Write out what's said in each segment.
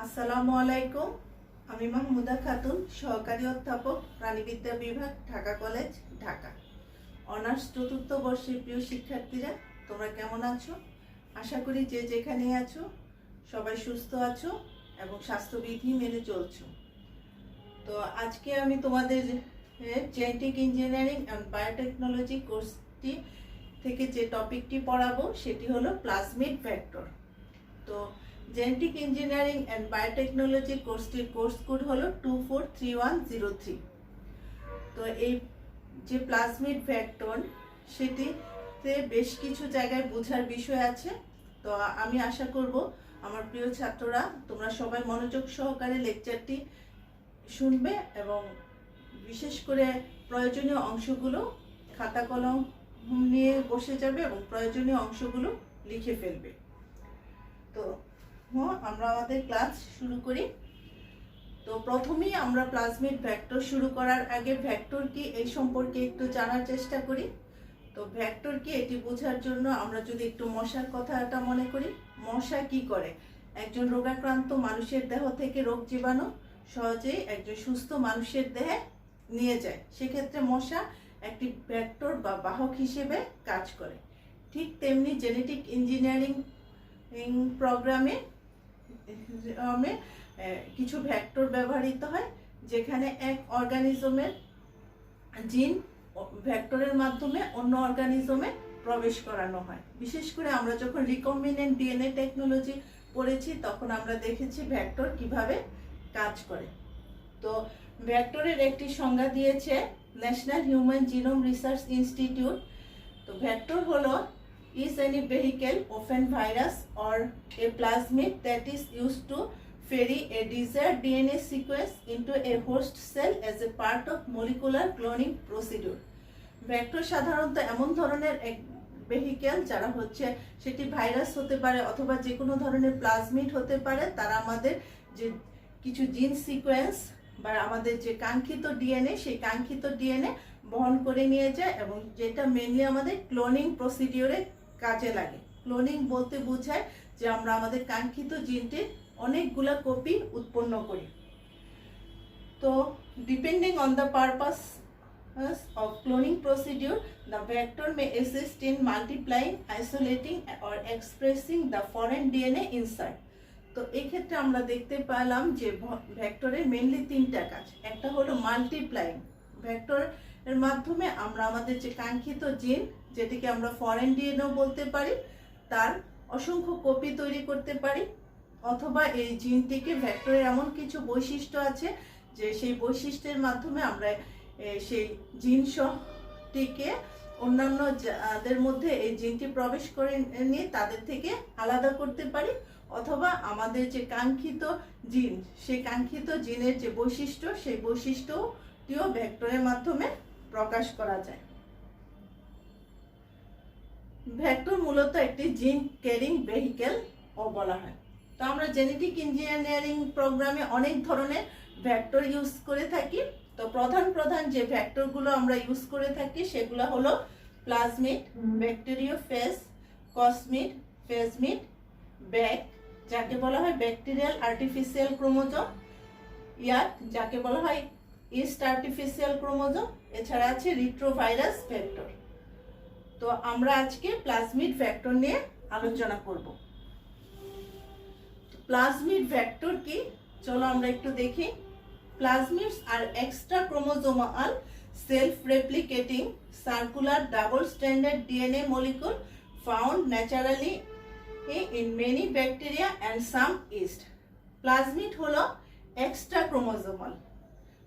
আসসালামু আলাইকুম। আমি মাহমুদা খাতুন, সহকারী অধ্যাপক, প্রাণীবিদ্যা বিভাগ, ঢাকা কলেজ, ঢাকা। অনার্স চতুর্থ বর্ষের প্রিয় শিক্ষার্থীরা, তোমরা কেমন আছো? আশা করি যে যেখানে আছো সবাই সুস্থ আছো এবং স্বাস্থ্যবিধি মেনে চলছো। তো আজকে আমি তোমাদের জেনেটিক ইঞ্জিনিয়ারিং অ্যান্ড বায়োটেকনোলজি কোর্সটি থেকে যে টপিকটি পড়াবো সেটি হলো প্লাজমিড ভেক্টর। তো জেনেটিক ইঞ্জিনিয়ারিং অ্যান্ড বায়োটেকনোলজি কোর্সটির কোর্স কোড হলো 243103। তো এই যে প্লাজমিড ভেক্টর সেটিতে বেশ কিছু জায়গায় বোঝার বিষয় আছে। তো আমি আশা করব আমার প্রিয় ছাত্ররা তোমরা সবাই মনোযোগ সহকারে লেকচারটি শুনবে এবং বিশেষ করে প্রয়োজনীয় অংশগুলো খাতা কলম নিয়ে বসে যাবে এবং প্রয়োজনীয় অংশগুলো লিখে ফেলবে। তো আমরা আমাদের ক্লাস শুরু করি। তো প্রথমেই আমরা প্লাজমিড ভেক্টর শুরু করার আগে ভেক্টর কি এই সম্পর্কে একটু জানার চেষ্টা করি। তো ভেক্টর কি এটি বোঝার জন্য আমরা যদি একটু মশার কথাটা মনে করি, মশা কি করে? একজন রোগাক্রান্ত মানুষের দেহ থেকে রোগ জীবাণু সহজেই একজন সুস্থ মানুষের দেহে নিয়ে যায়। সেক্ষেত্রে মশা একটি ভেক্টর বা বাহক হিসেবে কাজ করে। ঠিক তেমনি জেনেটিক ইঞ্জিনিয়ারিং প্রোগ্রামে কিছু ভেক্টর ব্যবহৃত হয়, যেখানে এক অর্গানিজমের জিন ভেক্টরের মাধ্যমে অন্য অর্গানিজমে প্রবেশ করানো হয়। বিশেষ করে আমরা যখন রিকম্বিনেন্ট ডিএনএ টেকনোলজি পড়েছি তখন আমরা দেখেছি ভেক্টর কিভাবে কাজ করে। তো ভেক্টরের একটি সংজ্ঞা দিয়েছে national human genome research institute. তো ভেক্টর হলো is any vehicle, often virus or a plasmid, that is used to ferry a desired DNA sequence into a host cell as a part of molecular cloning procedure. Vector সাধারণত এমন ধরনের এক vehicle যারা হচ্ছে সেটি virus হতে পারে অথবা যে কোনো ধরনের প্লাজমিড হতে পারে, তারা আমাদের যে কিছু জিন সিকোয়েন্স বা আমাদের যে কাঙ্ক্ষিত ডিএনএ সেই কাঙ্ক্ষিত ডিএনএ বহন করে নিয়ে যায় এবং যেটা মেনলি আমাদের ক্লোনিং প্রসিডিওরে কাজে লাগে। ক্লোনিং বলতে বোঝায় যে আমরা আমাদের কাঙ্ক্ষিত জিনটির অনেকগুলো কপি উৎপন্ন করি। তো depending on the purpose of cloning procedure, the vector may assist in multiplying, isolating or expressing the foreign DNA inside. তো এই ক্ষেত্রে আমরা দেখতে পেলাম যে ভেক্টরের মেইনলি তিনটা কাজ। একটা হলো মাল্টিপ্লাইং, ভেক্টরের মাধ্যমে আমরা আমাদের যে কাঙ্ক্ষিত জিন, যেটিকে আমরা ফরেন ডিএনএও বলতে পারি, তার অসংখ্য কপি তৈরি করতে পারি। অথবা এই জিনটিকে ভেক্টরের এমন কিছু বৈশিষ্ট্য আছে যে সেই বৈশিষ্ট্যের মাধ্যমে আমরা সেই জিনটিকে অন্যান্য যাদের মধ্যে এই জিনটি প্রবেশ করে নিয়ে তাদের থেকে আলাদা করতে পারি। অথবা আমাদের যে কাঙ্ক্ষিত জিন, সেই কাঙ্ক্ষিত জিনের যে বৈশিষ্ট্য সেই বৈশিষ্ট্যটিও ভেক্টরের মাধ্যমে প্রকাশ করা যায়। ভেক্টর মূলত একটি জিন ক্যারিং ভেহিকেল ও বলা হয়। তো আমরা জেনেটিক ইঞ্জিনিয়ারিং প্রোগ্রামে অনেক ধরনের ভেক্টর ইউজ করে থাকি। তো প্রধান যে ভেক্টরগুলো আমরা ইউজ করে থাকি সেগুলো হলো প্লাজমিড, ব্যাকটেরিওফেজ, কসমিড, ফেজমিড, ব্যাক যাকে বলা হয় ব্যাকটেরিয়াল আর্টিফিশিয়াল ক্রোমোজোম, ইয়াক যাকে বলা হয় ইস্ট আর্টিফিশিয়াল ক্রোমোজোম, এছাড়া আছে রিট্রোভাইরাস ভেক্টর। তো আমরা আজকে প্লাজমিড ভেক্টর নিয়ে আলোচনা করব। প্লাজমিড ভেক্টর কি চলো আমরা একটু দেখি। Plasmids are extra chromosomal self-replicating circular double-stranded DNA molecule found naturally in many bacteria and some yeast. Plasmid হলো extra chromosomal,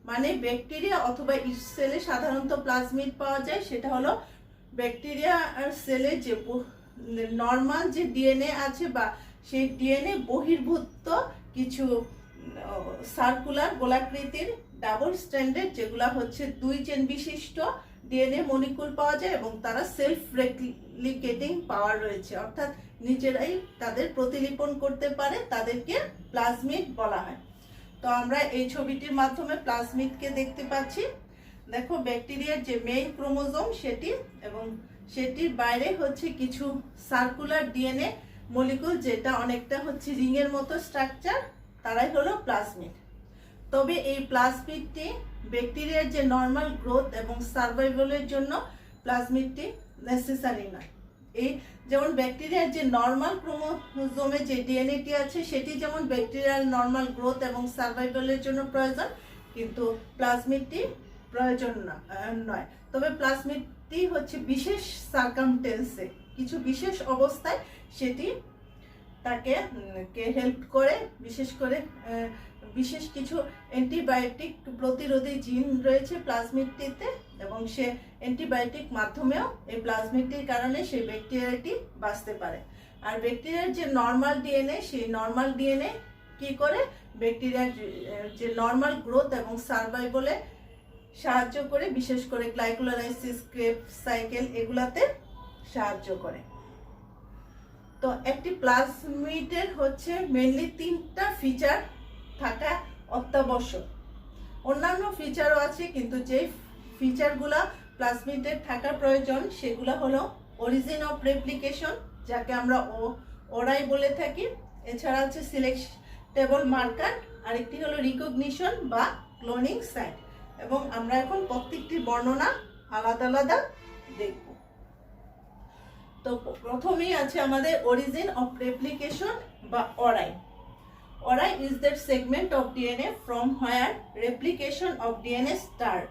মানে ব্যাকটেরিয়া অথবা ইস্ট সেলে সাধারণত প্লাজমিড পাওয়া যায়। সেটা হলো ব্যাকটেরিয়া আর সেলে যে নর্মাল যে ডিএনএ আছে বা সেই ডিএনএ বহির্ভূত কিছু সার্কুলার গোলাকৃতির ডাবল স্ট্যান্ডার্ড যেগুলা হচ্ছে 2 চেন বিশিষ্ট ডিএনএ মলিকুল পাওয়া যায় এবং তারা সেলফ রেপ্লিকেটিং পাওয়ার রয়েছে, অর্থাৎ নিজেরাই তাদের প্রতিলিপন করতে পারে, তাদেরকে প্লাজমিড বলা হয়। তো আমরা এই ছবিটির মাধ্যমে প্লাজমিডকে দেখতে পাচ্ছি। দেখো ব্যাকটেরিয়ার যে মেইন ক্রোমোজোম সেটি এবং সেটির বাইরে হচ্ছে কিছু সার্কুলার ডিএনএ মলিকুল যেটা অনেকটা হচ্ছে রিংয়ের মতো স্ট্রাকচার, তারাই হলো প্লাজমিড। তবে এই প্লাজমিডটি ব্যাকটেরিয়ার যে নর্মাল গ্রোথ এবং সার্ভাইভালের জন্য প্লাজমিডটি নেসেসারি নয়। এই যেমন ব্যাকটেরিয়ার যে নর্মাল ক্রোমোজোমে যে ডিএনএটি আছে সেটি যেমন ব্যাকটেরিয়ার নর্মাল গ্রোথ এবং সার্ভাইভালের জন্য প্রয়োজন, কিন্তু প্লাজমিডটি প্রয়োজন নয়। তবে প্লাজমিডটি হচ্ছে বিশেষ সার্কামটেন্সে, কিছু বিশেষ অবস্থায় সেটি তাকে হেল্প করে। বিশেষ করে বিশেষ কিছু অ্যান্টিবায়োটিক প্রতিরোধী জিন রয়েছে প্লাজমিডটিতে, এবং সে অ্যান্টিবায়োটিক মাধ্যমেও এই প্লাজমিডটির কারণে সেই ব্যাকটেরিয়াটি বাঁচতে পারে। আর ব্যাকটেরিয়ার যে নর্মাল ডিএনএ, সেই নর্মাল ডিএনএ কি করে ব্যাকটেরিয়ার যে নর্মাল গ্রোথ এবং সার্ভাইভালে সাহায্য করে, বিশেষ করে গ্লাইকোলাইসিস, ক্রেব সাইকেল এগুলাতে সাহায্য করে। তো একটি প্লাজমিডের হচ্ছে মেইনলি 3টা ফিচার থাকা অত্যাবশ্যক। অন্যান্য ফিচারও আছে, কিন্তু যে ফিচারগুলা প্লাজমিডের থাকা প্রয়োজন সেগুলো হলো অরিজিন অফ রেপ্লিকেশন, যাকে আমরা ওরাই বলে থাকি। এছাড়া আছে সিলেক্টেবল মার্কার, আরেকটি হলো রিকগনিশন বা ক্লোনিং সাইট। এবং আমরা এখন প্রত্যেকটি বর্ণনা আলাদা আলাদা দেখব। তো প্রথমেই আছে আমাদের অরিজিন অফ রেপ্লিকেশন বা ওরাই। Ori is that segment of DNA from where replication of DNA start.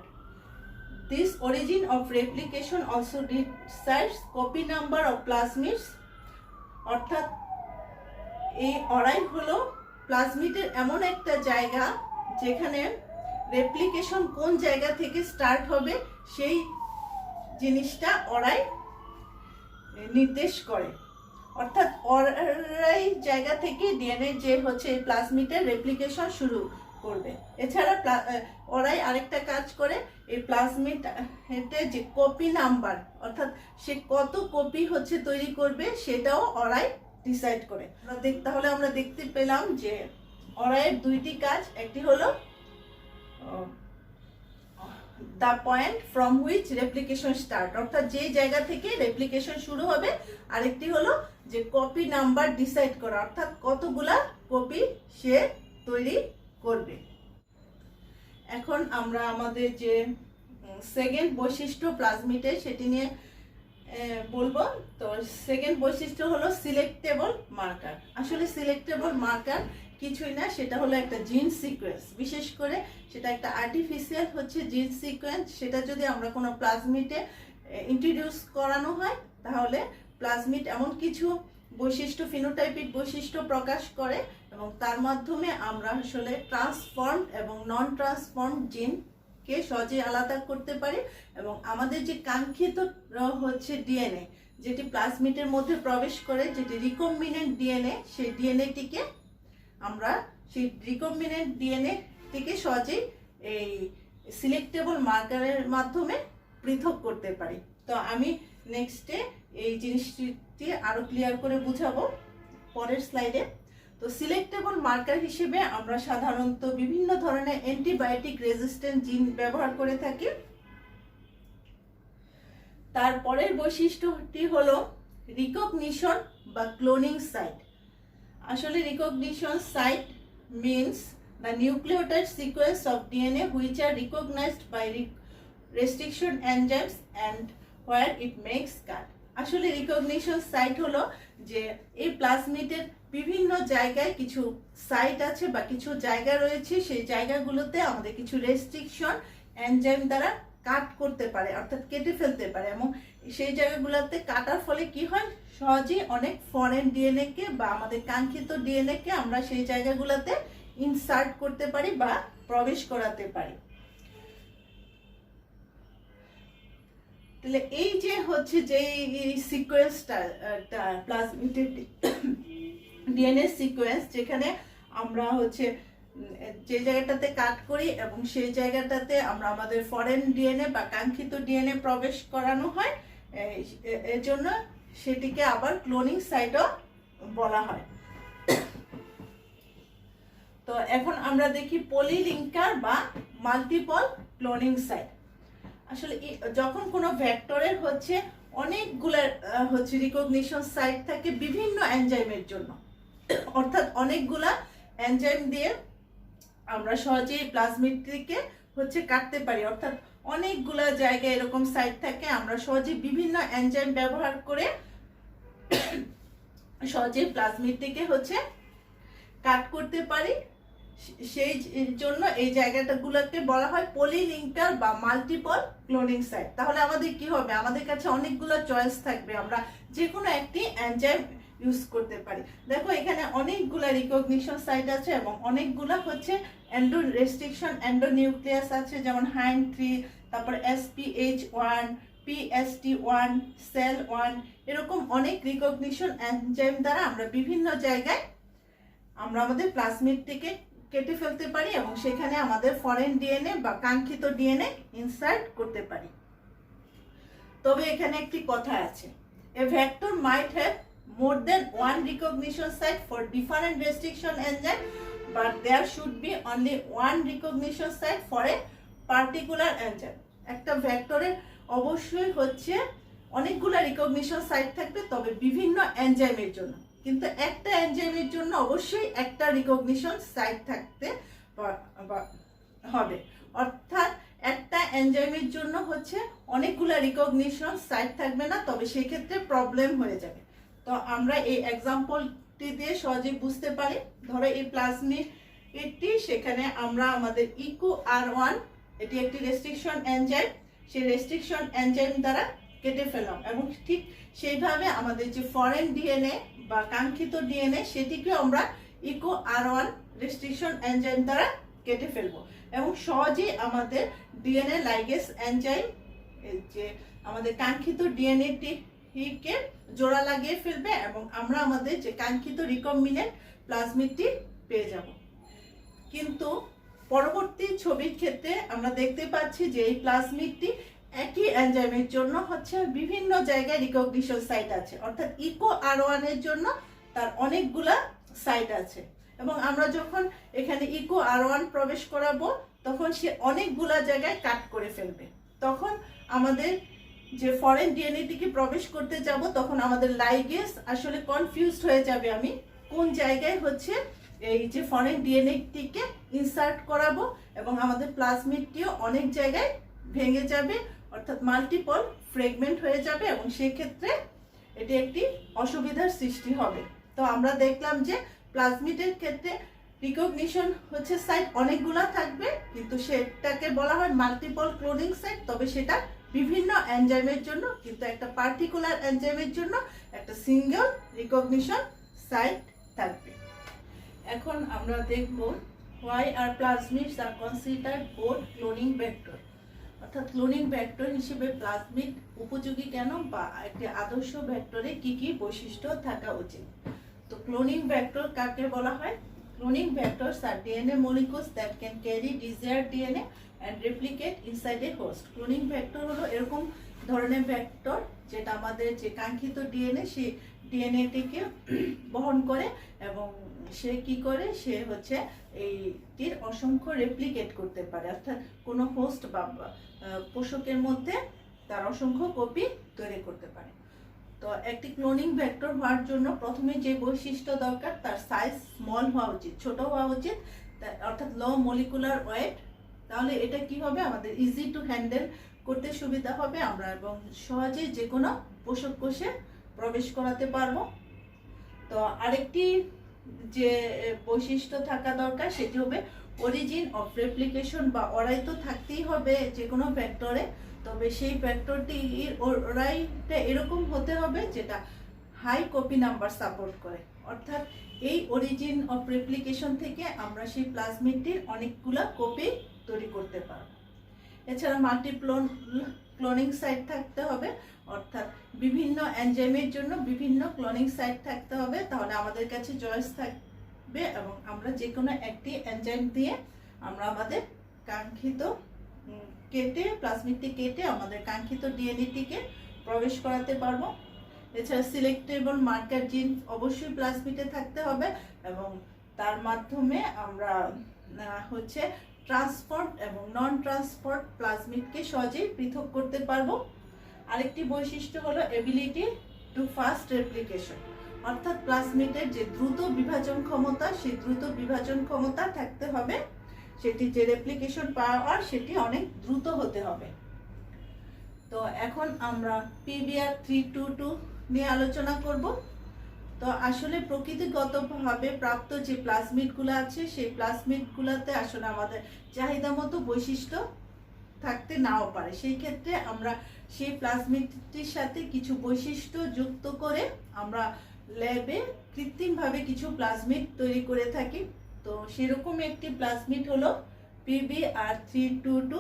This origin of replication also decides copy number of plasmids. অর্থাৎ এই অরাই হলো প্লাজমিডের এমন একটা জায়গা যেখানে রেপ্লিকেশন কোন জায়গা থেকে স্টার্ট হবে সেই জিনিসটা অরাই নির্দেশ করে। অর্থাৎ অরাই জায়গা থেকে ডিএনএ যে হচ্ছে প্লাজমিডের রেপ্লিকেশন শুরু করবে। এছাড়া অরাই আরেকটা কাজ করে, এই প্লাজমিডের যে কপি নাম্বার, অর্থাৎ সে কত কপি হচ্ছে তৈরি করবে সেটাও অরাই ডিসাইড করে। তাহলে আমরা দেখতে পেলাম যে অরাইয়ের 2টি কাজ। একটি হলো the point from which replication start, অর্থাৎ যে জায়গা থেকে রেপ্লিকেশন শুরু হবে। আরেকটি হলো যে কপি নাম্বার ডিসাইড করা, অর্থাৎ কতগুলা কপি সে তৈরি করবে। এখন আমরা আমাদের যে সেকেন্ড বৈশিষ্ট্য প্লাজমিডের সেটি নিয়ে বলবো। তো সেকেন্ড বৈশিষ্ট্য হলো সিলেক্টেবল মার্কার। আসলে সিলেক্টেবল মার্কার কিছুই না, সেটা হলো একটা জিন সিকোয়েন্স। বিশেষ করে সেটা একটা আর্টিফিশিয়াল হচ্ছে জিন সিকোয়েন্স। সেটা যদি আমরা কোনো প্লাজমিডে ইন্ট্রোডিউস করানো হয় তাহলে প্লাজমিড এমন কিছু বৈশিষ্ট্য, ফিনোটাইপিক বৈশিষ্ট্য প্রকাশ করে, এবং তার মাধ্যমে আমরা আসলে ট্রান্সফর্ম এবং নন ট্রান্সফর্ম জিনকে সহজে আলাদা করতে পারি। এবং আমাদের যে কাঙ্ক্ষিত হচ্ছে ডিএনএ, যেটি প্লাজমিডের মধ্যে প্রবেশ করে, যেটি রিকম্বিনেন্ট ডিএনএ, সেই ডিএনএটিকে আমরা সেই রিকম্বিনেন্ট ডিএনএটিকে সহজেই এই সিলেক্টেবল মার্কারের মাধ্যমে পৃথক করতে পারি। তো আমি নেক্সটে এই জিনিসটি আরো ক্লিয়ার করে বুঝাবো পরের স্লাইডে। তো সিলেক্টেবল মার্কার হিসেবে আমরা সাধারণত বিভিন্ন ধরনের অ্যান্টিবায়োটিক রেজিস্ট্যান্ট জিন ব্যবহার করে থাকি। তারপরের বৈশিষ্ট্যটি হলো রিকগনিশন বা ক্লোনিং সাইট। আসলে recognition site means the nucleotide sequence of DNA which are recognized by restriction enzymes and where it makes cut. আসলে রিকগনিশন সাইট হলো যে এই প্লাজমিডের বিভিন্ন জায়গায় কিছু সাইট আছে বা কিছু জায়গা রয়েছে, সেই জায়গাগুলোতে আমাদের কিছু রেস্ট্রিকশন এনজাইম দ্বারা কাট করতে পারে, অর্থাৎ কেটে ফেলতে পারে। এবং সেই জায়গাগুলোতে কাটার ফলে কি হয়, সহজেই অনেক ফরেন ডিএনএ কে বা আমাদের কাঙ্ক্ষিত ডিএনএ কে আমরা সেই জায়গাগুলোতে ইনসার্ট করতে পারি বা প্রবেশ করাতে পারি। তাহলে এই যে হচ্ছে যে সিকোয়েন্সটা প্লাজমিডের ডিএনএ সিকোয়েন্স, যেখানে আমরা হচ্ছে যে জায়গাটাতে কাট করি এবং সেই জায়গাটাতে আমরা আমাদের ফরেন ডিএনএ বা কাঙ্ক্ষিত ডিএনএ প্রবেশ করানো হয়, এর জন্য সেটিকে আবার ক্লোনিং সাইটও বলা হয়। তো এখন আমরা দেখি পলিলিঙ্কার বা মাল্টিপল ক্লোনিং সাইট। আসলে যখন কোনো ভেক্টরের হচ্ছে অনেকগুলো হচ্ছে রিকগনিশন সাইট থাকে বিভিন্ন এনজাইমের জন্য, অর্থাৎ অনেকগুলা এনজাইম দিয়ে আমরা সহজেই প্লাজমিডটিকে হচ্ছে কাটতে পারি। অর্থাৎ অনেকগুলা জায়গায় এরকম সাইট থাকে, আমরা সহজে বিভিন্ন এনজাইম ব্যবহার করে সহজেই প্লাজমিডটিকে হচ্ছে কাট করতে পারি। সেই জন্য এই জায়গাটাগুলোকে বলা হয় পলিলিঙ্কার বা মাল্টিপল ক্লোনিং সাইট। তাহলে আমাদের কি হবে, আমাদের কাছে অনেকগুলো চয়েস থাকবে, আমরা যে কোনো একটি এনজাইম ইউজ করতে পারি। দেখো এখানে অনেকগুলা রিকগনিশন সাইট আছে এবং অনেকগুলা হচ্ছে এন্ডো রেস্ট্রিকশন এন্ডোনিউক্লিয়াস আছে, যেমন HIND3, তারপর SPH1, PST1, SEL1, এরকম অনেক রিকগনিশন এনজাইম দ্বারা আমরা বিভিন্ন জায়গায় আমরা আমাদের প্লাজমিডটিকে কেটে ফেলতে পারি এবং সেখানে আমাদের ফরেন ডিএনএ বা কাঙ্ক্ষিত ডিএনএ ইনসার্ট করতে পারি। তবে এখানে একটি কথা আছে, এ vector might have more than one recognition site for different restriction enzyme, but there should be only one recognition site for a particular enzyme. একটা ভেক্টরের অবশ্যই হচ্ছে অনেকগুলা রিকগনিশন সাইট থাকবে, তবে বিভিন্ন এনজাইমের জন্য, কিন্তু একটা এনজাইমের জন্য অবশ্যই একটা রিকগনিশন সাইট থাকতে হবে। অর্থাৎ একটা এনজাইমের জন্য হচ্ছে অনেকগুলা রিকগনিশন সাইট থাকবে না, তবে সেই ক্ষেত্রে প্রবলেম হয়ে যাবে। তো আমরা এই এক্সাম্পলটি দিয়ে সহজেই বুঝতে পারি। ধরো এই প্লাজমিডটি, সেখানে আমরা আমাদের EcoR1, এটি একটি রেস্ট্রিকশন এনজাইম, সেই রেস্ট্রিকশন এনজাইম দ্বারা কেটে ফেললাম এবং ঠিক সেইভাবে আমাদের যে ফরেন ডিএনএ বা কাঙ্ক্ষিত ডিএনএ সেটিকেও আমরা EcoR1 রেস্ট্রিকশন এনজাইম দ্বারা কেটে ফেলবো এবং সহজেই আমাদের ডিএনএ লাইগেজ এনজাইম যে আমাদের কাঙ্ক্ষিত ডিএনএটিকে জোড়া লাগিয়ে ফেলবে এবং আমরা আমাদের যে কাঙ্ক্ষিত রিকম্বিনেন্ট প্লাজমিডটি পেয়ে যাব। কিন্তু পরবর্তী ছবির ক্ষেত্রে আমরা দেখতে পাচ্ছি যে এই প্লাজমিডটি একই এনজাইমের জন্য হচ্ছে বিভিন্ন জায়গায় রিকগনিশন সাইট আছে, অর্থাৎ EcoR1 এর জন্য তার অনেকগুলা সাইট আছে এবং আমরা যখন এখানে EcoR1 প্রবেশ করাবো তখন সে অনেকগুলা জায়গায় কাট করে ফেলবে। তখন আমাদের যে ফরেন ডিএনএটিকে প্রবেশ করতে যাব তখন আমাদের লাইগেজ আসলে কনফিউজড হয়ে যাবে, আমি কোন জায়গায় হচ্ছে এই যে ফরেন ডিএনএটিকে ইনসার্ট করাবো এবং আমাদের প্লাজমিডটিও অনেক জায়গায় ভেঙে যাবে, অর্থাৎ মাল্টিপল ফ্রেগমেন্ট হয়ে যাবে এবং সেই ক্ষেত্রে এটি একটি অসুবিধার সৃষ্টি হবে। তো আমরা দেখলাম যে প্লাজমিডের ক্ষেত্রে রিকগনিশন হচ্ছে সাইট অনেকগুলা থাকবে, কিন্তু সেটাকে বলা হয় মাল্টিপল ক্লোনিং সাইট, তবে সেটা বিভিন্ন এনজাইমের জন্য, কিন্তু একটা পার্টিকুলার এনজাইমের জন্য একটা সিঙ্গেল রিকগনিশন সাইট থাকবে। এখন আমরা দেখব why are plasmids are considered good cloning vector, অর্থাৎ ক্লোনিং ভেক্টর হিসেবে প্লাজমিড উপযোগী কেন বা একটি আদর্শ ভেক্টরে কি কি বৈশিষ্ট্য থাকা উচিত। তো ক্লোনিং ভেক্টর কাকে বলা হয়? ক্লোনিং ভেক্টরস আর DNA molecules that can carry desired DNA and replicate inside a host. Cloning vector হলো এরকম ধরনের ভেক্টর যেটা আমাদের যে কাঙ্ক্ষিত ডিএনএ সেই ডিএনএটিকে বহন করে এবং সে কি করে, সে হচ্ছে এইটির অসংখ্য রেপ্লিকেট করতে পারে, অর্থাৎ কোনো হোস্ট বা পোষকের মধ্যে তার অসংখ্য কপি তৈরি করতে পারে। তো একটি ক্লোনিং ভেক্টর হওয়ার জন্য প্রথমে যে বৈশিষ্ট্য দরকার, তার সাইজ স্মল হওয়া উচিত, ছোট হওয়া উচিত, অর্থাৎ লো মলিকুলার ওয়েট। তাহলে এটা কি হবে, আমাদের ইজি টু হ্যান্ডেল করতে সুবিধা হবে, আমরা এবং সহজে যে কোনো পোষক কোষে প্রবেশ করাতে পারবো। তো আরেকটি যে বৈশিষ্ট্য থাকা দরকার সেটি হবে অরিজিন অফ রেপ্লিকেশন, বা ওরাই তো থাকতেই হবে যে কোনো ভেক্টরে, তবে সেই ভেক্টরটির ওরাইটা এরকম হতে হবে যেটা হাই কপি নাম্বার সাপোর্ট করে, অর্থাৎ এই অরিজিন অফ রেপ্লিকেশন থেকে আমরা সেই প্লাজমিডটির অনেকগুলো কপি তৈরি করতে পারব। এছাড়া ক্লোনিং সাইট থাকতে হবে, অর্থাৎ বিভিন্ন এনজাইমের জন্য বিভিন্ন ক্লোনিং সাইট থাকতে হবে, তাহলে আমাদের কাছে চয়েস থাকবে এবং আমরা যে কোনো একটি এনজাইম দিয়ে আমরা আমাদের কাঙ্ক্ষিত প্লাজমিডটি কেটে আমাদের কাঙ্ক্ষিত ডিএনএটিকে প্রবেশ করাতে পারবো। এছাড়া সিলেক্টেবল মার্কার জিন অবশ্যই প্লাজমিডে থাকতে হবে এবং তার মাধ্যমে আমরা হচ্ছে ট্রান্সপোর্ট এবং নন ট্রান্সপোর্ট প্লাজমিডকে সহজেই পৃথক করতে পারবো। আরেকটি বৈশিষ্ট্য হলো এবিলিটি টু ফাস্ট রেপ্লিকেশন, অর্থাৎ প্লাজমিডের যে দ্রুত বিভাজন ক্ষমতা, সেই দ্রুত বিভাজন ক্ষমতা থাকতে হবে, সেটি যে রেপ্লিকেশন পাওয়ার সেটি অনেক দ্রুত হতে হবে। তো এখন আমরা PBr322 নিয়ে আলোচনা করব। তো আসলে প্রকৃতিগতভাবে প্রাপ্ত যে প্লাজমিডগুলো আছে, সেই প্লাজমিডগুলোতে আসলে আমাদের চাহিদা মতো বৈশিষ্ট্য থাকতে নাও পারে। সেই ক্ষেত্রে আমরা সেই প্লাজমিডটির সাথে কিছু বৈশিষ্ট্য যুক্ত করে আমরা ল্যাবে কৃত্রিমভাবে কিছু প্লাজমিড তৈরি করে থাকি। তো সেরকম একটি প্লাজমিড হলো PBr322,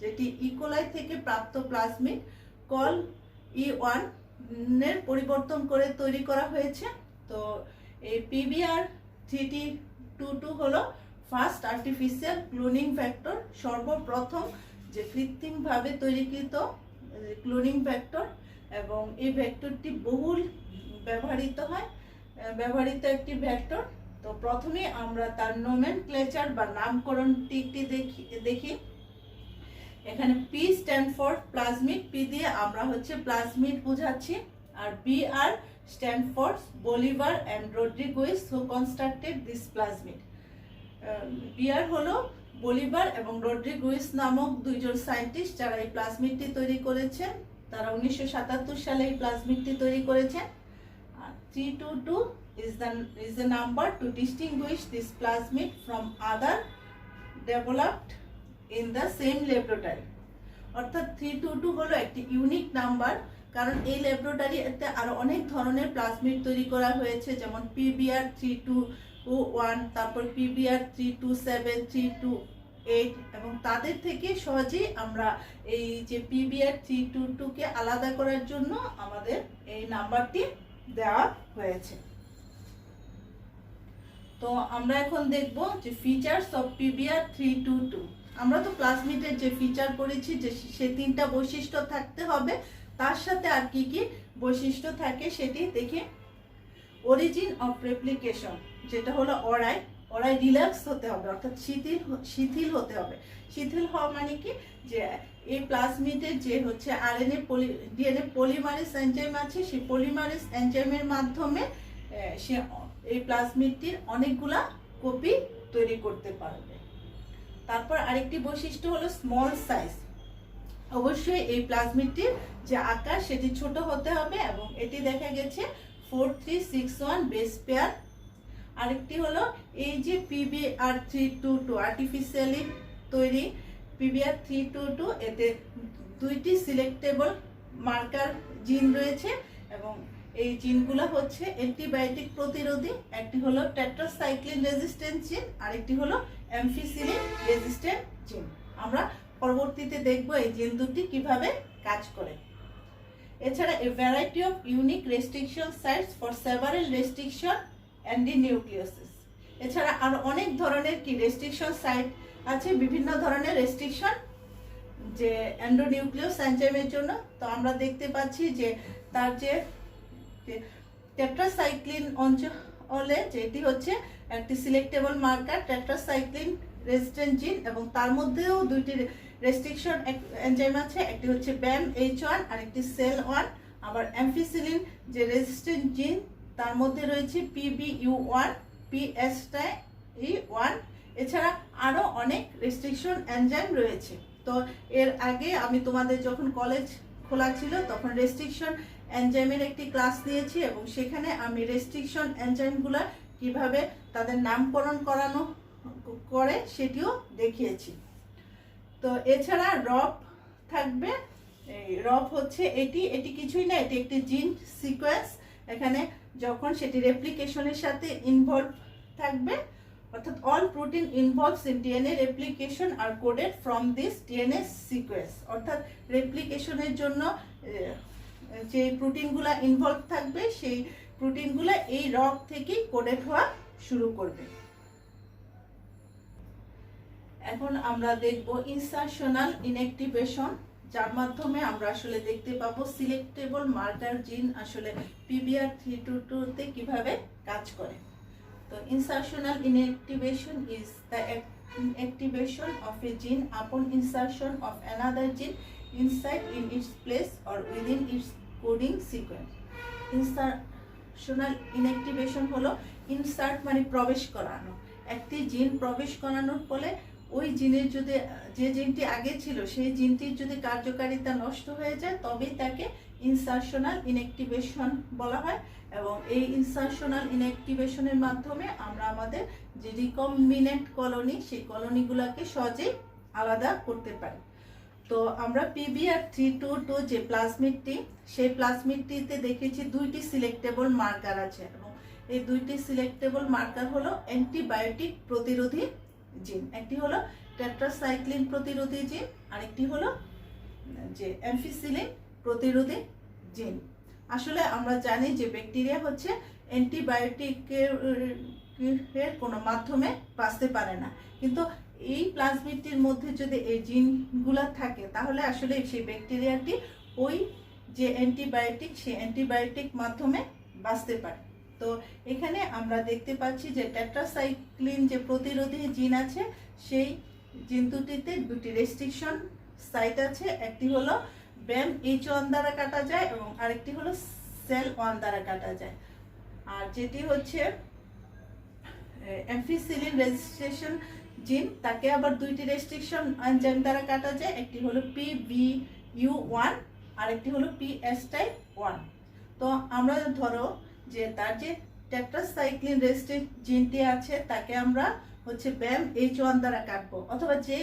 যেটি ইকোলাই থেকে প্রাপ্ত প্লাজমিড কল E1 এর পরিবর্তন করে তৈরি করা হয়েছে। তো এই PBr322 হলো ফার্স্ট আর্টিফিশিয়াল ক্লোনিং ভেক্টর, সর্বপ্রথম যে কৃত্রিমভাবে তৈরিকৃত ক্লোনিং ভেক্টর, এবং এই ভেক্টরটি বহুল ব্যবহৃত একটি ভেক্টর। তো প্রথমে আমরা তার নোমেনক্লেচার বা নামকরণটি দেখি। এখানে P stand for plasmid, P দিয়ে আমরা প্লাজমিড বোঝাচ্ছি, আর BR stand for Bolivar and Rodriguez who constructed this plasmid. BR হলো বলিভার এবং রড্রিগুয়েজ নামক দুইজন সায়েন্টিস্ট যারা এই প্লাজমিডটি তৈরি করেছেন। তারা 1977 সালে এই প্লাজমিডটি তৈরি করেছেন। 322 is the number to distinguish this plasmid from other developed in the same laboratory. অর্থাৎ 322 হলো একটি ইউনিক নাম্বার, কারণ এই ল্যাবরেটরিতে আরো অনেক ধরনের প্লাজমিড তৈরি করা হয়েছে, যেমন PBr321, তারপর PBr327, 328, এবং তাদের থেকে সহজেই আমরা এই যে PBr322 কে আলাদা করার জন্য আমাদের এই নাম্বারটি দেওয়া হয়েছে। তো আমরা এখন দেখব যে ফিচারস অফ PBr322। আমরা তো প্লাজমিডের যে ফিচার পড়েছি যে সে তিনটা বৈশিষ্ট্য থাকতে হবে, তার সাথে আর কি কি বৈশিষ্ট্য থাকে সেটি দেখি। অরিজিন অফ রেপ্লিকেশন, যেটা হলো অরাই রিল্যাক্স হতে হবে, অর্থাৎ শিথিল হতে হবে। শিথিল হওয়া মানে কি, যে এই প্লাজমিডের যে ডিএনএ পলিমারেজ এনজাইম আছে, সেই পলিমারেজ এনজাইমের মাধ্যমে সে এই প্লাজমিডটির অনেকগুলা কপি তৈরি করতে পারবে। তারপর আরেকটি বৈশিষ্ট্য হলো স্মল সাইজ। অবশ্যই এই প্লাজমিডটির যে আকার সেটি ছোট হতে হবে, এবং এটি দেখা গেছে 4361 বেস পেয়ার। আরেকটি হলো এই যে PBr322 আর্টিফিশিয়ালি তৈরি PBr322, এতে দুইটি সিলেক্টেবল মার্কার জিন রয়েছে, এবং এই জিনগুলো হচ্ছে অ্যান্টিবায়োটিক প্রতিরোধী। একটি হলো টেট্রাসাইক্লিন রেজিস্ট্যান্ট জিন, আরেকটি হলো অ্যাম্ফিসিলিন রেজিস্ট্যান্ট জিন। আমরা পরবর্তীতে দেখব এই জিন দুটি কিভাবে কাজ করে। এছাড়া a variety of unique restriction sites for several restriction endonucleases. এছাড়া আরো অনেক ধরনের কি রেস্ট্রিকশন সাইট আছে, বিভিন্ন ধরনের রেস্ট্রিকশন যে এন্ডোনিউক্লিয়াস এনজাইমের জন্য। তো আমরা দেখতে পাচ্ছি যে তার যে টেট্রাসাইক্লিন অঞ্চলে, যেটি হচ্ছে একটি সিলেক্টেবল মার্কার টেট্রাসাইক্লিন রেজিস্ট্যান্ট জিন, এবং তার মধ্যেও দুইটি রেস্ট্রিকশন এনজাইম আছে, একটি হচ্ছে BAM-H1 আর একটি SEL1। আবার অ্যাম্ফিসিলিন যে রেজিস্ট্যান্ট জিন, তার মধ্যে রয়েছে PBU1, PSTE1। এছাড়া আরো অনেক রেস্ট্রিকশন এনজাইম রয়েছে। তো এর আগে আমি তোমাদের যখন কলেজ খোলা ছিল তখন রেস্ট্রিকশন এনজাইমের একটি ক্লাস নিয়েছি, এবং সেখানে আমি রেস্ট্রিকশন এনজাইমগুলো কিভাবে তাদের নামকরণ করানো করে সেটিও দেখিয়েছি। তো এছাড়া রব থাকবে। এই রব হচ্ছে এটি কিছুই না, এটি একটি জিন সিকোয়েন্স। এখানে যখন সেটি রেপ্লিকেশনের সাথে ইনভলভ থাকবে, অর্থাৎ all protein involves in DNA replication are coded from this DNA sequence. অর্থাৎ রেপ্লিকেশনের জন্য যে প্রোটিনগুলো ইনভলভ থাকবে, সেই প্রোটিনগুলো এই রব থেকেই কোডেড হওয়া শুরু করবে। এখন আমরা দেখব ইনসারশনাল ইনঅ্যাক্টিভেশন, যার মাধ্যমে আমরা আসলে দেখতে পাবো সিলেক্টেবল মার্কার জিন আসলে PBr322 তে কিভাবে কাজ করে। তো insertional inactivation is the activation of a gene upon insertion of another gene inside in its place or within its coding sequence. Insertional inactivation হলো ইনসার্ট মানে প্রবেশ করানো। একটি জিন প্রবেশ করানোর ফলে ওই জিনের যদি যে জিনটি আগে ছিল সেই জিনটির যদি কার্যকারিতা নষ্ট হয়ে যায় তবেই তাকে ইনসার্শনাল ইনঅ্যাক্টিভেশন বলা হয়। এবং এই ইনসার্শনাল ইনঅ্যাক্টিভেশনের মাধ্যমে আমরা আমাদের যে রিকম্বিনেন্ট কলোনি সেই কলোনিগুলোকে সহজেই আলাদা করতে পারি। তো আমরা PBr322 যে প্লাজমিডটি, সেই প্লাজমিডটিতে দেখেছি দুইটি সিলেক্টেবল মার্কার আছে এবং এই দুইটি সিলেক্টেবল মার্কার হলো অ্যান্টিবায়োটিক প্রতিরোধী জিন। একটি হলো টেট্রাসাইক্লিন প্রতিরোধী জিন, আরেকটি হলো যে অ্যাম্ফিসিলিন প্রতিরোধী জিন। আসলে আমরা জানি যে ব্যাকটেরিয়া হচ্ছে অ্যান্টিবায়োটিকের কোনো মাধ্যমে বাঁচতে পারে না, কিন্তু এই প্লাজমিডটির মধ্যে যদি এই জিনগুলা থাকে তাহলে আসলে সেই ব্যাকটেরিয়াটি ওই যে অ্যান্টিবায়োটিক সেই অ্যান্টিবায়োটিক মাধ্যমে বাঁচতে পারে। তো এখানে আমরা দেখতে পাচ্ছি যে টেট্রাসাইক্লিন যে প্রতিরোধী জিন আছে সেই জিন দুটিতে দুটি রেস্ট্রিকশন সাইট আছে। একটি হলো BAM-H1 দ্বারা কাটা যায় এবং আরেকটি হলো SEL1 দ্বারা কাটা যায়। আর যেটি হচ্ছে অ্যাম্ফিসিলিন রেজিস্ট্রেশন জিন, তাকে আবার দুইটি রেস্ট্রিকশন এনজাইম দ্বারা কাটা যায়। একটি হলো PBU1 আর একটি হলো PS1। তো আমরা ধরো যে তার যে টেট্রাসাইক্লিন রেজিস্ট্রেশন জিনটি আছে তাকে আমরা হচ্ছে BAM-H1 দ্বারা কাটবো, অথবা যে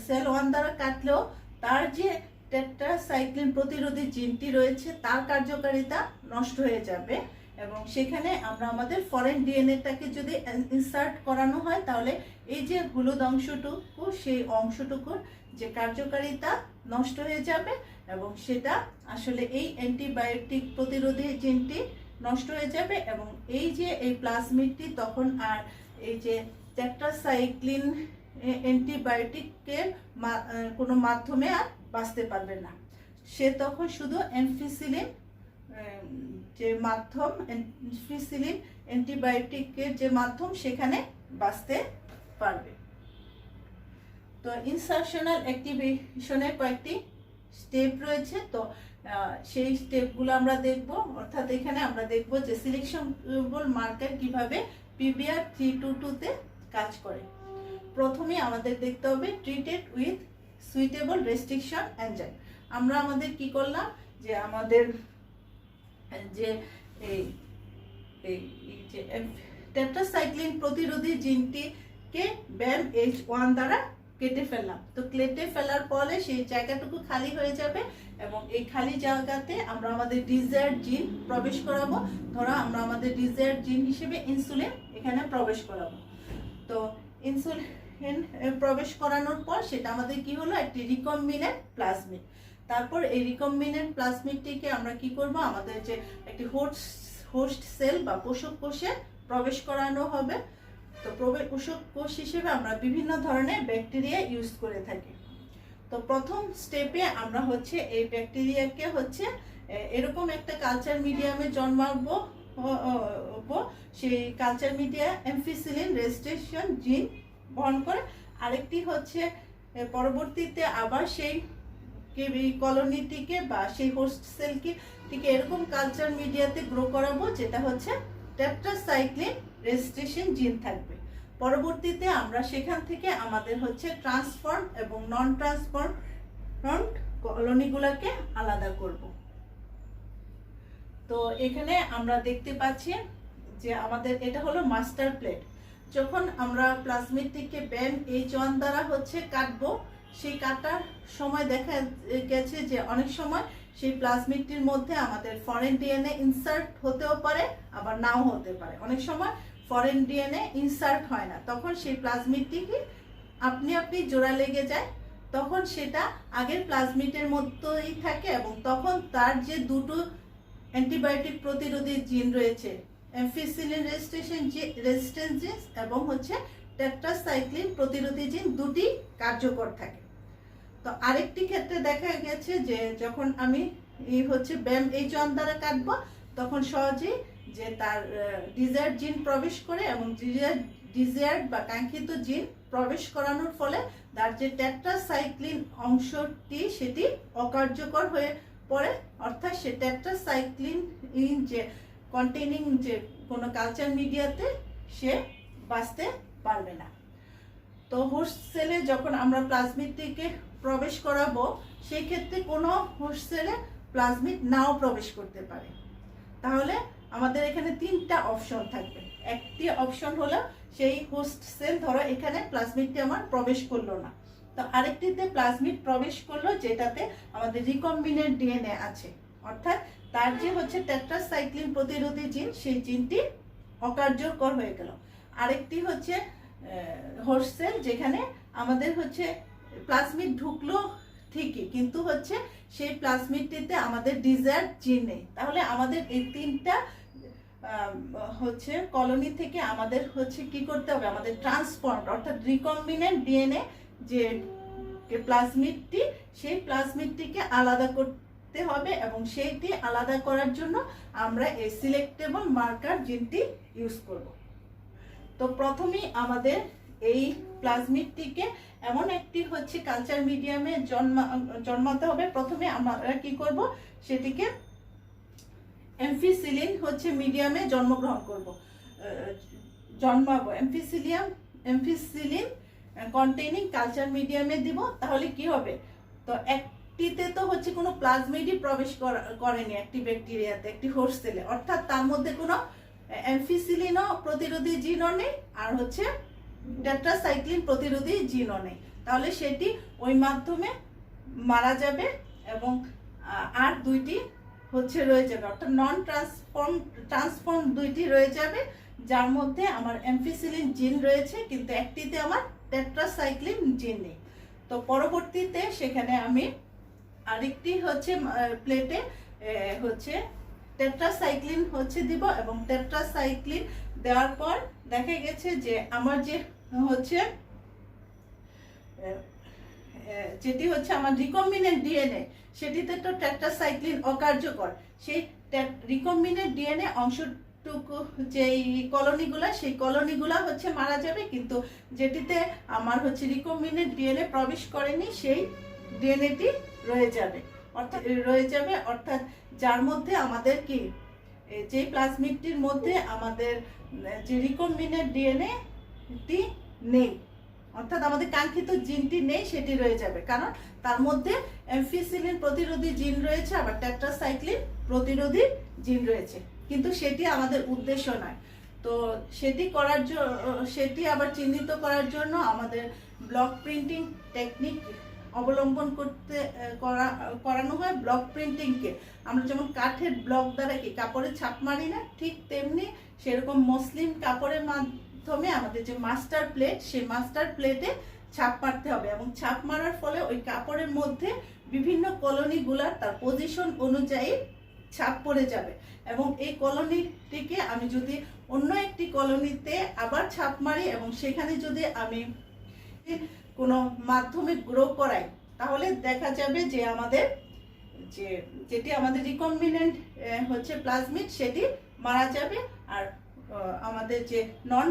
SEL1 দ্বারা কাটলেও তার যে টেট্রাসাইক্লিন প্রতিরোধী জিনটি রয়েছে তার কার্যকারিতা নষ্ট হয়ে যাবে এবং সেখানে আমরা আমাদের ফরেন ডিএনএটাকে যদি ইনসার্ট করানো হয় তাহলে এই যে হলুদ অংশটুকু সেই অংশটুকুর যে কার্যকারিতা নষ্ট হয়ে যাবে এবং সেটা আসলে এই অ্যান্টিবায়োটিক প্রতিরোধী জিনটি নষ্ট হয়ে যাবে এবং এই যে এই প্লাজমিডটি তখন আর এই যে টেট্রাসাইক্লিন অ্যান্টিবায়োটিকের কোনো মাধ্যমে আর বাঁচতে পারবে না। সে তখন শুধু অ্যাম্ফিসিলিন যে মাধ্যম, অ্যাম্ফিসিলিন অ্যান্টিবায়োটিকের যে মাধ্যম সেখানে বাঁচতে পারবে। তো ইনসার্শনাল অ্যাক্টিভেশনের কয়েকটি স্টেপ রয়েছে, তো সেই স্টেপগুলো আমরা দেখব। অর্থাৎ এখানে আমরা দেখব যে সিলেকশনেবল মার্কার কিভাবে PBr322 কাজ করে। প্রথমে আমাদের দেখতে হবে treated with suitable restriction enzyme. আমরা আমাদের কি করলাম যে আমাদের যে এই যে টেট্রাসাইক্লিন প্রতিরোধী জিনটিকে BAM-H1 দ্বারা কেটে ফেললাম। তো কেটে ফেলার ফলে সেই জায়গাটুকু খালি হয়ে যাবে এবং এই খালি জায়গাতে আমরা আমাদের ডিজায়ার্ড জিন প্রবেশ করাবো। ধরো আমরা আমাদের ডিজায়ার্ড জিন হিসেবে ইনসুলিন এখানে প্রবেশ করাবো। তো ইনসুলিন প্রবেশ করানোর পর সেটা আমাদের কি হলো, একটি রিকম্বিনেন্ট প্লাজমিড। তারপর এই রিকম্বিনেন্ট প্লাজমিডটিকে আমরা কি করব, আমাদের যে একটি হোস্ট সেল বা পোষক কোষে প্রবেশ করানো হবে। তো পোষক কোষ হিসেবে আমরা বিভিন্ন ধরনের ব্যাকটেরিয়া ইউজ করে থাকি। তো প্রথম স্টেপে আমরা হচ্ছে এই ব্যাকটেরিয়াকে হচ্ছে এরকম একটা কালচার মিডিয়ামে জন্মাবো। সেই কালচার মিডিয়া অ্যাম্ফিসিলিন রেজিস্ট্রেশন জিন বহন করে। আরেকটি হচ্ছে পরবর্তীতে আবার সেই কলোনিটিকে বা সেই হোস্ট সেলকে এরকম কালচার মিডিয়াতে গ্রো করাবো যেটা হচ্ছে টেট্রাসাইক্লিন রেজিস্ট্রেশন জিন থাকবে। পরবর্তীতে আমরা সেখান থেকে আমাদের হচ্ছে ট্রান্সফর্ম এবং নন ট্রান্সফর্ম কলোনিগুলোকে আলাদা করব। তো এখানে আমরা দেখতে পাচ্ছি যে আমাদের এটা হলো মাস্টার প্লেট। যখন আমরা প্লাজমিডটিকে BAM-H1 দ্বারা হচ্ছে কাটবো, সেই কাটার সময় দেখা গেছে যে অনেক সময় সেই প্লাজমিডটির মধ্যে আমাদের ফরেন ডিএনএ ইনসার্ট হতেও পারে, আবার নাও হতে পারে। অনেক সময় ফরেন ডিএনএ ইনসার্ট হয় না, তখন সেই প্লাজমিডটিকে আপনি জোড়া লেগে যায়, তখন সেটা আগের প্লাজমিডের মধ্যেই থাকে এবং তখন তার যে দুটো অ্যান্টিবায়োটিক প্রতিরোধী জিন রয়েছে, অ্যাম্ফিসিলিন রেজিস্ট্যান্স জিন এবং হচ্ছে টেট্রাসাইক্লিন প্রতিরোধী জিন, দুটি কার্যকর থাকে। তো আরেকটি ক্ষেত্রে দেখা গেছে যে যখন আমি এই হচ্ছে BAM-H1 দ্বারা কাটবো তখন সহজেই যে তার ডিজায়ার্ড জিন প্রবেশ করে এবং ডিজায়ার্ড বা কাঙ্ক্ষিত জিন প্রবেশ করানোর ফলে তার যে টেট্রাসাইক্লিন অংশটি সেটি অকার্যকর হয়ে পরে, অর্থাৎ সে টেট্রাসাইক্লিন যে কন্টেনিং যে কোনো কালচার মিডিয়াতে সে বাঁচতে পারবে না। তো হোস্ট সেলে যখন আমরা প্লাজমিডটিকে প্রবেশ করাবো, সেই ক্ষেত্রে কোনো হোস্ট সেলে প্লাজমিড নাও প্রবেশ করতে পারে। তাহলে আমাদের এখানে 3টা অপশন থাকবে। একটি অপশন হলো সেই হোস্ট সেল, ধরো এখানে প্লাজমিডটি আমার প্রবেশ করলো না, তো আরেকটিতে প্লাজমিড প্রবেশ করলো যেটাতে আমাদের রিকম্বিনেন্ট ডিএনএ আছে, অর্থাৎ তার যে হচ্ছে টেট্রাসাইক্লিন প্রতিরোধী জিন, সেই জিনটি অকার্যকর হয়ে গেল। আরেকটি হচ্ছে হোস্ট সেল যেখানে আমাদের হচ্ছে প্লাজমিড ঢুকলো ঠিকই, কিন্তু হচ্ছে সেই প্লাজমিডটিতে আমাদের ডিজায়ার্ড জিন নেই। তাহলে আমাদের এই 3টা হচ্ছে কলোনি থেকে আমাদের হচ্ছে কি করতে হবে, আমাদের ট্রান্সফর্ম অর্থাৎ রিকম্বিনেন্ট ডিএনএ যে প্লাজমিডটি, সেই প্লাজমিডটিকে আলাদা করতে হবে, এবং সেইটি আলাদা করার জন্য আমরা এই সিলেক্টেবল মার্কার জিনটি ইউজ করব। তো প্রথমেই আমাদের এই প্লাজমিডটিকে এমন একটি হচ্ছে কালচার মিডিয়ামে জন্মাতে হবে। প্রথমে আমরা কি করব, সেটিকে এমফিসিলিন হচ্ছে মিডিয়ামে জন্মাবো। এমফিসিলিন কন্টেইনিং কালচার মিডিয়ামে দিব। তাহলে কি হবে, তো একটিতে তো হচ্ছে কোনো প্লাজমিডই প্রবেশ করেনি একটি ব্যাকটেরিয়াতে, একটি হোস্ট সেলে, অর্থাৎ তার মধ্যে কোনো এমফিসিলিনও প্রতিরোধী জিনও নেই, আর হচ্ছে টেট্রাসাইক্লিন প্রতিরোধী জিনও নেই। তাহলে সেটি ওই মাধ্যমে মারা যাবে, এবং আর 2টি হচ্ছে রয়ে যাবে, অর্থাৎ নন ট্রান্সফর্ম 2টি রয়ে যাবে, যার মধ্যে আমার এমফিসিলিন জিন রয়েছে, কিন্তু একটিতে আমার টেট্রাসাইক্লিন জিন নেই। তো পরবর্তীতে সেখানে আমি আরেকটি হচ্ছে প্লেটে হচ্ছে টেট্রাসাইক্লিন হচ্ছে দিব, এবং টেট্রাসাইক্লিন দেওয়ার পর দেখা গেছে যে আমার যে হচ্ছে যেটি হচ্ছে আমার রিকম্বিনেন্ট ডিএনএ, সেটিতে তো টেট্রাসাইক্লিন অকার্যকর। সেই রিকম্বিনেন্ট ডিএনএ অংশটুকু যেই কলোনিগুলা, সেই কলোনিগুলা হচ্ছে মারা যাবে, কিন্তু যেটিতে আমার হচ্ছে রিকম্বিনেন্ট ডিএনএ প্রবেশ করেনি, সেই ডিএনএটি রয়ে যাবে। অর্থাৎ যার মধ্যে আমাদের কি, যে প্লাজমিডটির মধ্যে আমাদের যে রিকম্বিনেন্ট ডিএনএটি নেই, অর্থাৎ আমাদের কাঙ্ক্ষিত জিনটি নেই, সেটি রয়ে যাবে, কারণ তার মধ্যে এমফিসিলিন প্রতিরোধী জিন রয়েছে, আবার টেট্রাসাইক্লিন প্রতিরোধী জিন রয়েছে, কিন্তু সেটি আমাদের উদ্দেশ্য নয়। তো সেটি আবার চিহ্নিত করার জন্য আমাদের ব্লক প্রিন্টিং টেকনিক অবলম্বন করানো হয়। ব্লক প্রিন্টিংকে আমরা যেমন কাঠের ব্লক দ্বারা কি কাপড়ে ছাপ মারি না, ঠিক তেমনি সেরকম মসলিন কাপড়ের মাধ্যমে আমাদের যে মাস্টার প্লেট, সেই মাস্টার প্লেটে ছাপ মারতে হবে, এবং ছাপ মারার ফলে ওই কাপড়ের মধ্যে বিভিন্ন কলোনিগুলার তার পজিশন অনুযায়ী ছাপ পড়ে যাবে, এবং এই কলোনিটিকে আমি যদি অন্য একটি কলোনিতে আবার ছাপ মারি, এবং সেখানে যদি আমি কোনো মাধ্যমে গ্রো করাই, তাহলে দেখা যাবে যে আমাদের যেটি আমাদের রিকম্বিনেন্ট হচ্ছে প্লাজমিড, সেটি মারা যাবে, আর আমাদের যে নন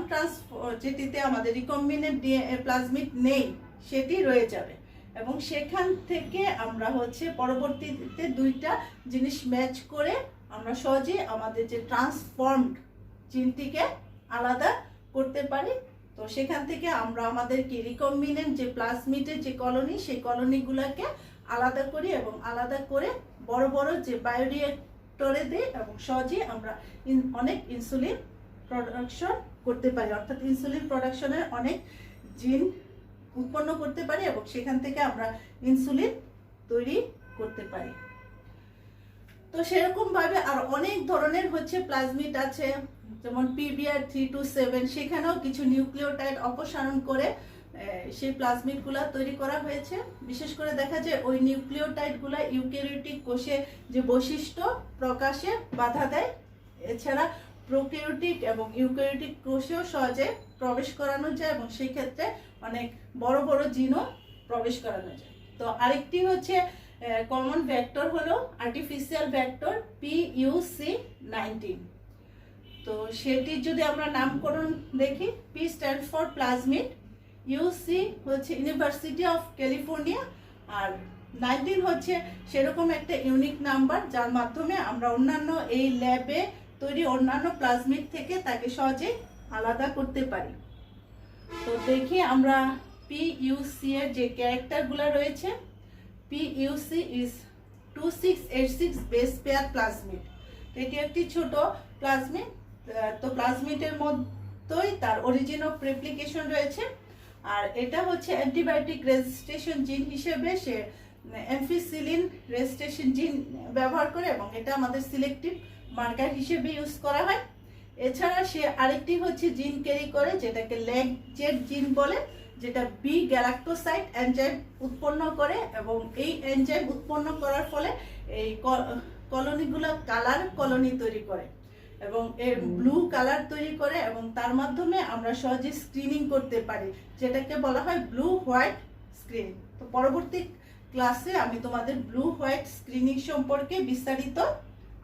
যেটিতে আমাদের রিকম্বিনেন্ট প্লাজমিড নেই, সেটি রয়ে যাবে, এবং সেখান থেকে আমরা হচ্ছে পরবর্তীতে 2টা জিনিস ম্যাচ করে আমরা সহজে আমাদের যে ট্রান্সফর্মড জিনটিকে আলাদা করতে পারি। তো সেখান থেকে আমরা আমাদের কি রিকম্বিনেন্ট যে প্লাজমিডের যে কলোনি, সেই কলোনিগুলোকে আলাদা করি, এবং আলাদা করে বড় বড় যে বায়োরিয়েক্টরে দিই, এবং সহজে আমরা অনেক ইনসুলিন প্রোডাকশন করতে পারি, অর্থাৎ ইনসুলিন প্রোডাকশনের অনেক জিন উৎপন্ন করতে পারি, এবং সেখান থেকে আমরা ইনসুলিন তৈরি করতে পারি। তো সেরকম ভাবে আর অনেক ধরনের হচ্ছে প্লাজমিড আছে, যেমন PBr327, সেখানেও কিছু নিউক্লিওটাইড অপসারণ করে সেই প্লাজমিডগুলো তৈরি করা হয়েছে। বিশেষ করে দেখা যায় ওই নিউক্লিওটাইডগুলো ইউক্যারিওটিক কোষে যে বৈশিষ্ট্য প্রকাশে বাধা দেয়, এছাড়া প্রোক্যারিওটিক এবং ইউক্যারিওটিক কোষেও সহজে প্রবেশ করানো যায়, এবং সেই ক্ষেত্রে অনেক বড় বড় জিনও প্রবেশ করানো যায়। তো আরেকটি হচ্ছে কমন ভেক্টর হলো আর্টিফিশিয়াল ভেক্টর PUC19। তো সেটির যদি আমরা নামকরণ দেখি, P stands for plasmid, UC হচ্ছে ইউনিভার্সিটি অফ ক্যালিফোর্নিয়া, আর 19 হচ্ছে সেরকম একটা ইউনিক নাম্বার যার মাধ্যমে আমরা অন্যান্য এই ল্যাবে তৈরি অন্যান্য প্লাজমিড থেকে তাকে সহজে আলাদা করতে পারি। তো দেখি আমরা পিইউসি এর যে ক্যারেক্টারগুলো রয়েছে। পিইউসি ইজ 2686 বেস পেয়ার প্লাজমিড। এটি একটি ছোট প্লাজমিড। তো প্লাজমিডের মধ্যেই তার অরিজিন অফ রেপ্লিকেশন রয়েছে। আর এটা হচ্ছে অ্যান্টিবায়োটিক রেজিস্ট্রেশন জিন হিসেবে সে এমফিসিলিন রেজিস্ট্রেশন জিন ব্যবহার করে এবং এটা আমাদের সিলেক্টিভ মার্কার হিসেবে ইউজ করা হয়। এছাড়া সে আরেকটি হচ্ছে জিন ক্যারি করে যেটাকে ল্যাকজেট জিন বলে, যেটা বি গ্যালাক্টোসাইড এনজাইম উৎপন্ন করে এবং এই এনজাইম উৎপন্ন করার ফলে এই কলোনিগুলো কালার কলোনি তৈরি করে এবং এর ব্লু কালার তৈরি করে এবং তার মাধ্যমে আমরা সহজে স্ক্রিনিং করতে পারি, যেটাকে বলা হয় ব্লু হোয়াইট স্ক্রিনিং। তো পরবর্তী ক্লাসে আমি তোমাদের ব্লু হোয়াইট স্ক্রিনিং সম্পর্কে বিস্তারিত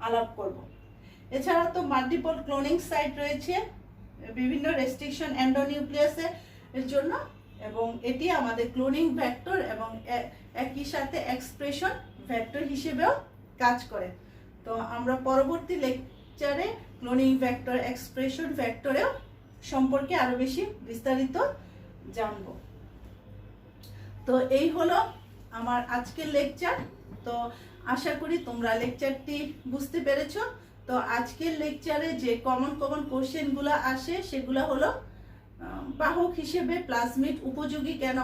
আলাপ করব। এছাড়া তো মাল্টিপল ক্লোনিং সাইট রয়েছে বিভিন্ন রেস্ট্রিকশন এন্ডোনিউক্লিয়াসের জন্য এবং এটি আমাদের ক্লোনিং ভেক্টর এবং একই সাথে এক্সপ্রেশন ভেক্টর হিসেবেও কাজ করে। তো আমরা পরবর্তী লেকচারে ক্লোনিং ভেক্টর এক্সপ্রেশন ভেক্টরেও সম্পর্কে আরো বেশি বিস্তারিত জানব। তো এই হলো আমার আজকের লেকচার। তো আশা করি তোমরা লেকচারটি বুঝতে পেরেছো। তো আজকের লেকচারে যে কমন কোশ্চেনগুলো আসে সেগুলো হলো বাহক হিসেবে প্লাজমিড উপযোগী কেন,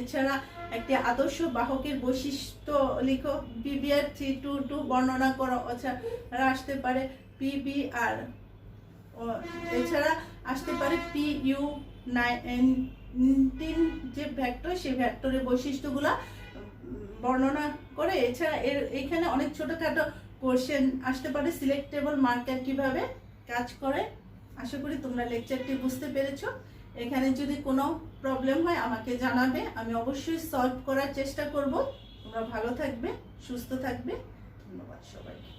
এছাড়া একটি আদর্শ বাহকের বৈশিষ্ট্য লিখো, PBr322 বর্ণনা করো, এছাড়া আসতে পারে PBr, এছাড়া আসতে পারে PU19 যে ভেক্টর সেই ভেক্টরের বৈশিষ্ট্যগুলো বর্ণনা করে। এছাড়া এখানে অনেক ছোটখাটো কোশ্চেন আসতে পারে, সিলেক্টেবল মার্কার কিভাবে কাজ করে। আশা করি তোমরা লেকচারটি বুঝতে পেরেছো। এখানে যদি কোনো প্রবলেম হয় আমাকে জানাবে, আমি অবশ্যই সলভ করার চেষ্টা করব। তোমরা ভালো থাকবে, সুস্থ থাকবে। ধন্যবাদ সবাইকে।